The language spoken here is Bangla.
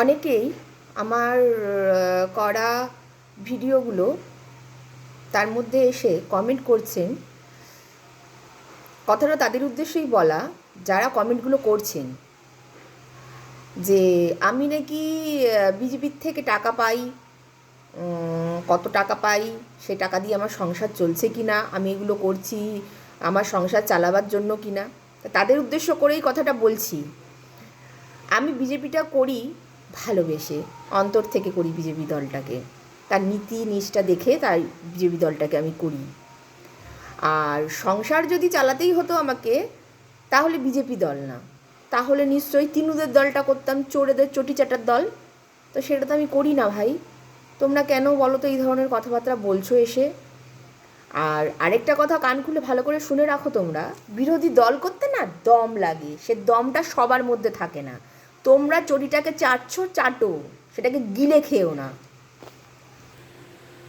অনেকেই আমার করা ভিডিওগুলো তার মধ্যে এসে কমেন্ট করছেন। কথাটা তাদের উদ্দেশ্যেই বলা, যারা কমেন্টগুলো করছেন, যে আমি নাকি বিজেপির থেকে টাকা পাই, কত টাকা পাই, সে টাকা দিয়ে আমার সংসার চলছে কি না, আমি এগুলো করছি আমার সংসার চালাবার জন্য কি না। তাদের উদ্দেশ্য করেই কথাটা বলছি। আমি বিজেপিটা করি ভালোবেসে, অন্তর থেকে করি বিজেপি দলটাকে, তার নীতি নিষ্ঠা দেখে তাই বিজেপি দলটাকে আমি করি। আর সংসার যদি চালাতেই হতো আমাকে, তাহলে বিজেপি দল না, তাহলে নিশ্চয়ই তৃণমূলের দলটা করতাম, চোরেদের চটি চাটার দল। তো সেটা তো আমি করি না ভাই। তোমরা কেন বলো তো এই ধরনের কথাবার্তা বলছো এসে? আর আরেকটা কথা কান খুলে ভালো করে শুনে রাখো তোমরা, বিরোধী দল করতে না দম লাগে, সে দমটা সবার মধ্যে থাকে না। তোমরা চটিটাকে চাটছো, চাটো, সেটাকে গিলে খেও না।